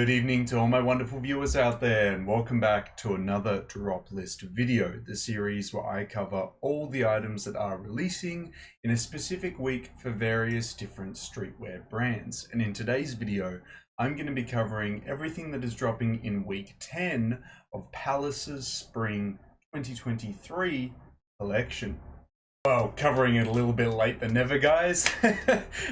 Good evening to all my wonderful viewers out there, and welcome back to another drop list video, the series where I cover all the items that are releasing in a specific week for various different streetwear brands. And in today's video, I'm going to be covering everything that is dropping in week 10 of Palace's Spring 2023 collection. Well, covering it a little bit late than never, guys.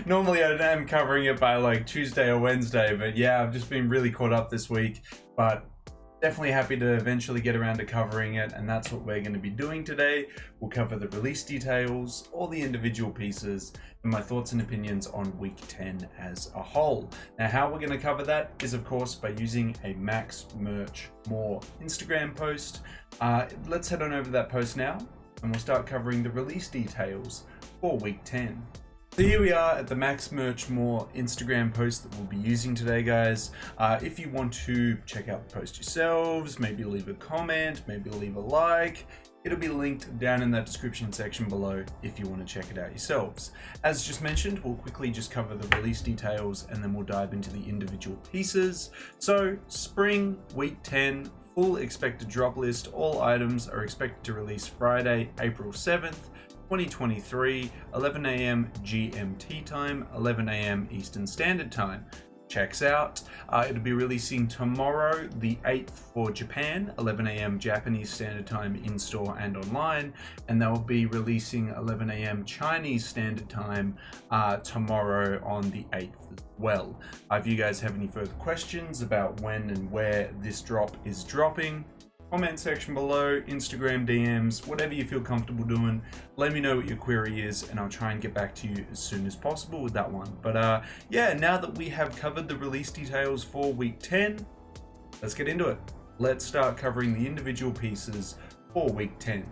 Normally I am covering it by like Tuesday or Wednesday, but yeah, I've just been really caught up this week, but definitely happy to eventually get around to covering it, and that's what we're going to be doing today. We'll cover the release details, all the individual pieces, and my thoughts and opinions on week 10 as a whole. Now, how we're going to cover that is, of course, by using a Max Merch More Instagram post. Let's head on over to that post now, and we'll start covering the release details for week 10. So here we are at the Max Merch More Instagram post that we'll be using today, guys. If you want to check out the post yourselves, maybe leave a comment, maybe leave a like, it'll be linked down in that description section below if you want to check it out yourselves. As just mentioned, we'll quickly just cover the release details and then we'll dive into the individual pieces. So Spring Week 10, full expected drop list. All items are expected to release Friday, April 7th, 2023, 11 AM GMT time, 11 AM Eastern Standard Time. Checks out. It'll be releasing tomorrow, the 8th for Japan, 11 AM Japanese Standard Time in store and online, and they'll be releasing 11 AM Chinese Standard Time tomorrow on the 8th as well. If you guys have any further questions about when and where this drop is dropping, comment section below, Instagram DMs, whatever you feel comfortable doing. Let me know what your query is and I'll try and get back to you as soon as possible with that one. But yeah, now that we have covered the release details for week 10, let's get into it. Let's start covering the individual pieces for week 10.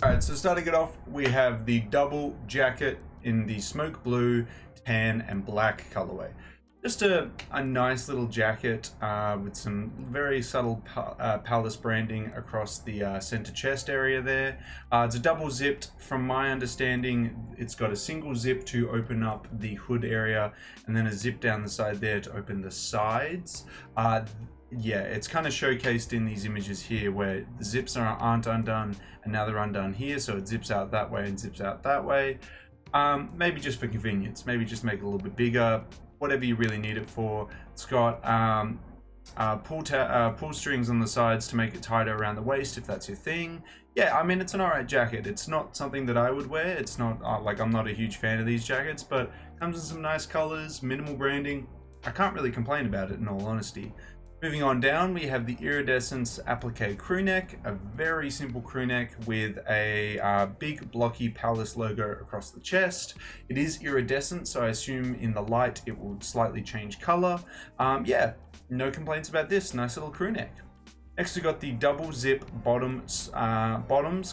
Alright, so starting it off, we have the double jacket in the smoke blue, tan and black colorway. Just a nice little jacket with some very subtle Palace branding across the center chest area there. It's a double zipped. From my understanding, it's got a single zip to open up the hood area and then a zip down the side there to open the sides. Yeah, it's kind of showcased in these images here where the zips aren't undone and now they're undone here, so it zips out that way and zips out that way. Maybe just for convenience, maybe just make it a little bit bigger. Whatever you really need it for. It's got pull strings on the sides to make it tighter around the waist if that's your thing. Yeah, I mean, it's an alright jacket. It's not something that I would wear. It's not like I'm not a huge fan of these jackets, but comes in some nice colors, minimal branding. I can't really complain about it in all honesty. Moving on down, we have the Iridescence Applique crew neck, a very simple crew neck with a big blocky Palace logo across the chest. It is iridescent, so I assume in the light it will slightly change color. Yeah, no complaints about this. Nice little crew neck. Next, we got the double zip bottoms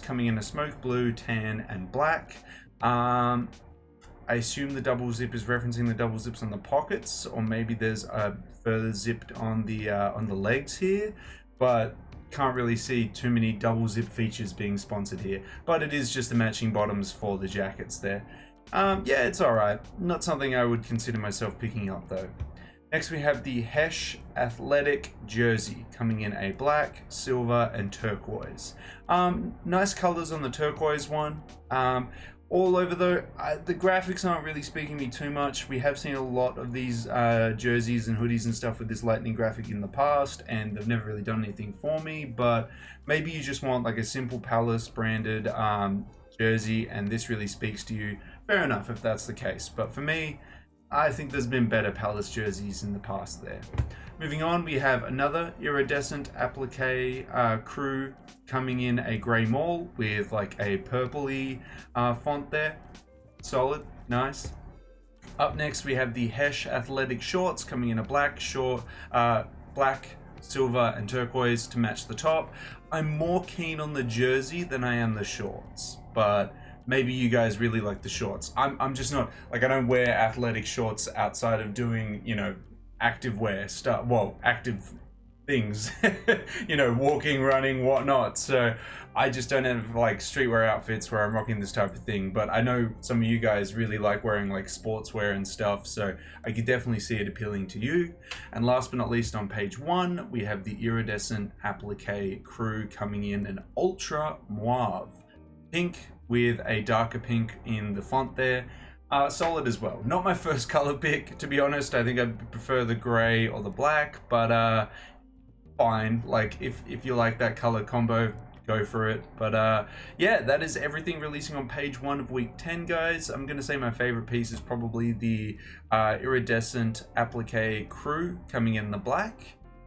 coming in a smoke blue, tan, and black. I assume the double zip is referencing the double zips on the pockets, or maybe there's a further zipped on the legs here, but can't really see too many double zip features being sponsored here. But it is just the matching bottoms for the jackets there. Yeah, it's alright. Not something I would consider myself picking up though. Next, we have the Hesh Athletic Jersey coming in a black, silver, and turquoise. Nice colors on the turquoise one. All over though, the graphics aren't really speaking to me too much. We have seen a lot of these jerseys and hoodies and stuff with this lightning graphic in the past, and they've never really done anything for me. But maybe you just want like a simple Palace branded jersey, and this really speaks to you. Fair enough if that's the case. But for me, I think there's been better Palace jerseys in the past there. Moving on, we have another iridescent applique crew coming in a grey mall with like a purpley font there. Solid, nice. Up next, we have the Hesh Athletic Shorts coming in a black, black, silver, and turquoise to match the top. I'm more keen on the jersey than I am the shorts, but maybe you guys really like the shorts. I'm just not, like, I don't wear athletic shorts outside of doing, you know, active wear stuff. Well, active things, you know, walking, running, whatnot. So I just don't have like streetwear outfits where I'm rocking this type of thing, but I know some of you guys really like wearing like sportswear and stuff, so I could definitely see it appealing to you. And last but not least, on page 1 we have the iridescent applique crew coming in an ultra mauve pink with a darker pink in the font there. Solid as well. Not my first color pick, to be honest. I think I prefer the gray or the black, but fine. Like if you like that color combo, go for it. But yeah, that is everything releasing on page 1 of week 10, guys. I'm gonna say my favorite piece is probably the iridescent applique crew coming in the black.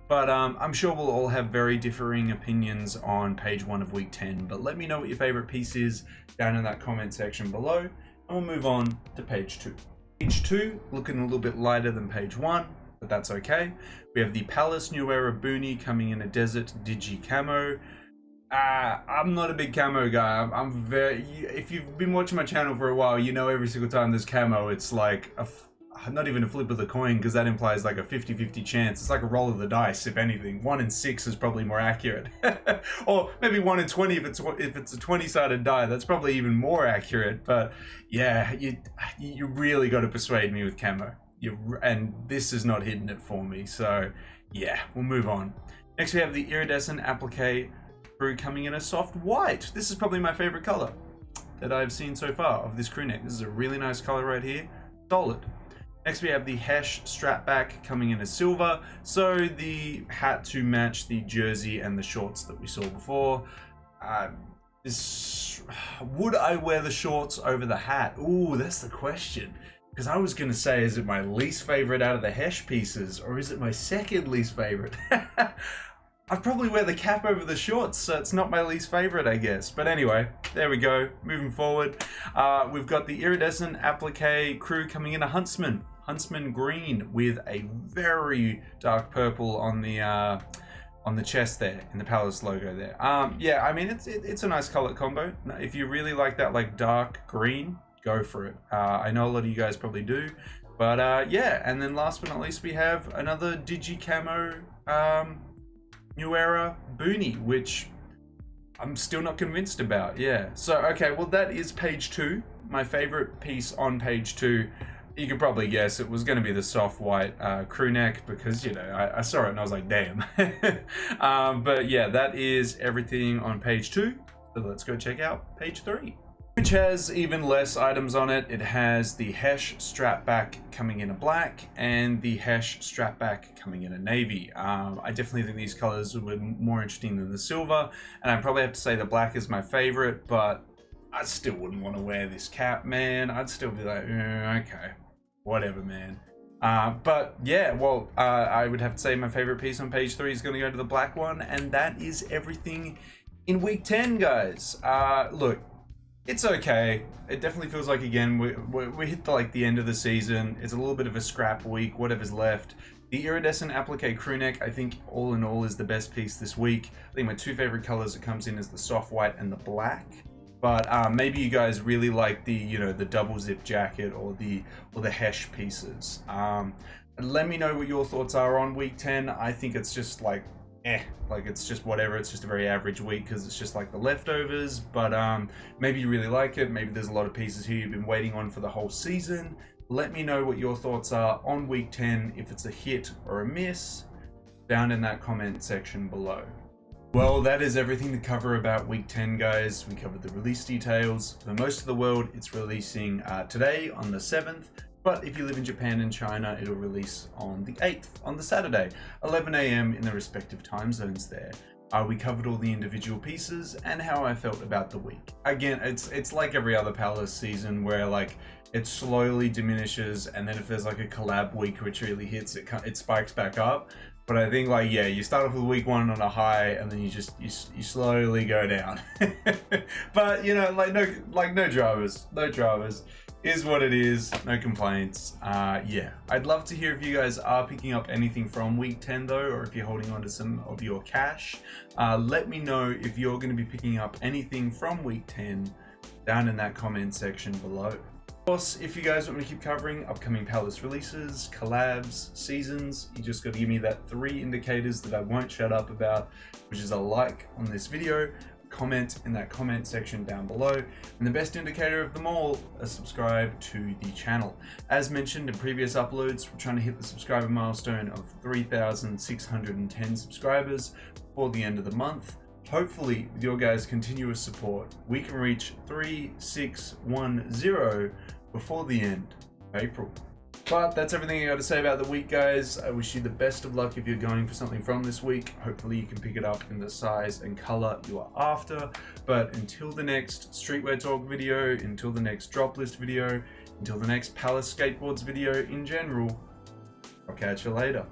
But I'm sure we'll all have very differing opinions on page 1 of week 10. But let me know what your favorite piece is down in that comment section below, and we'll move on to page 2. Page 2 looking a little bit lighter than page 1, but that's okay. We have the Palace New Era Boonie coming in a desert digi camo. I'm not a big camo guy. I'm very, if you've been watching my channel for a while, you know every single time there's camo, it's like not even a flip of the coin, because that implies like a 50-50 chance. It's like a roll of the dice, if anything. 1 in 6 is probably more accurate. Or maybe 1 in 20 if it's a 20-sided die. That's probably even more accurate. But yeah, you really got to persuade me with camo. And this is not hitting it for me. So yeah, we'll move on. Next we have the iridescent applique crew coming in a soft white. This is probably my favorite color that I've seen so far of this crew neck. This is a really nice color right here. Solid. Next we have the Hesh strap back coming in a silver. So the hat to match the jersey and the shorts that we saw before. Would I wear the shorts over the hat? Ooh, that's the question. Because I was going to say, is it my least favorite out of the Hesh pieces, or is it my second least favorite? I'd probably wear the cap over the shorts, so it's not my least favorite, I guess. But anyway, there we go. Moving forward, we've got the iridescent applique crew coming in a Huntsman green with a very dark purple on the chest there, in the Palace logo there. Yeah, I mean it's a nice color combo. If you really like that like dark green, go for it. I know a lot of you guys probably do, but yeah. And then last but not least, we have another digi camo New Era Boonie, which I'm still not convinced about. Yeah, so okay, well that is page 2. My favorite piece on page 2, you could probably guess it was going to be the soft white crew neck, because you know I saw it and I was like, damn. But yeah, that is everything on page 2. So let's go check out page 3, which has even less items on it. It has the Hesh strap back coming in a black and the Hesh strap back coming in a navy. I definitely think these colors were more interesting than the silver, and I probably have to say the black is my favorite, but I still wouldn't want to wear this cap, man. I'd still be like, okay, whatever, man. But yeah, well, I would have to say my favorite piece on page 3 is going to go to the black one, and that is everything in week 10, guys. Look, it's okay. It definitely feels like, again, we hit the end of the season. It's a little bit of a scrap week, whatever's left. The iridescent applique crew neck, I think all in all is the best piece this week. I think my 2 favorite colors it comes in is the soft white and the black. But maybe you guys really like the, you know, the double zip jacket or the Hesh pieces. Let me know what your thoughts are on week 10. I think it's just like, like it's just whatever. It's just a very average week because it's just like the leftovers. But maybe you really like it. Maybe there's a lot of pieces here you've been waiting on for the whole season. Let me know what your thoughts are on week 10, if it's a hit or a miss, down in that comment section below. Well, that is everything to cover about week 10, guys. We covered the release details. For most of the world, it's releasing today on the 7th. But if you live in Japan and China, it'll release on the 8th, on the Saturday, 11 AM in the respective time zones there. We covered all the individual pieces and how I felt about the week. Again, it's like every other Palace season where like it slowly diminishes, and then if there's like a collab week which really hits, it spikes back up. But I think like, yeah, you start off with week 1 on a high and then you slowly go down. But you know, no dramas. Is what it is, no complaints. Yeah, I'd love to hear if you guys are picking up anything from week 10 though, or if you're holding on to some of your cash. Let me know if you're going to be picking up anything from week 10 down in that comment section below. Of course, if you guys want me to keep covering upcoming Palace releases, collabs, seasons, you just got to give me that 3 indicators that I won't shut up about, which is a like on this video, comment in that comment section down below, and the best indicator of them all, a subscribe to the channel. As mentioned in previous uploads, we're trying to hit the subscriber milestone of 3,610 subscribers before the end of the month. Hopefully, with your guys' continuous support, we can reach 3,610 before the end of April. But that's everything I got to say about the week, guys. I wish you the best of luck if you're going for something from this week. Hopefully you can pick it up in the size and color you are after. But until the next streetwear talk video, until the next drop list video, until the next Palace Skateboards video in general, I'll catch you later.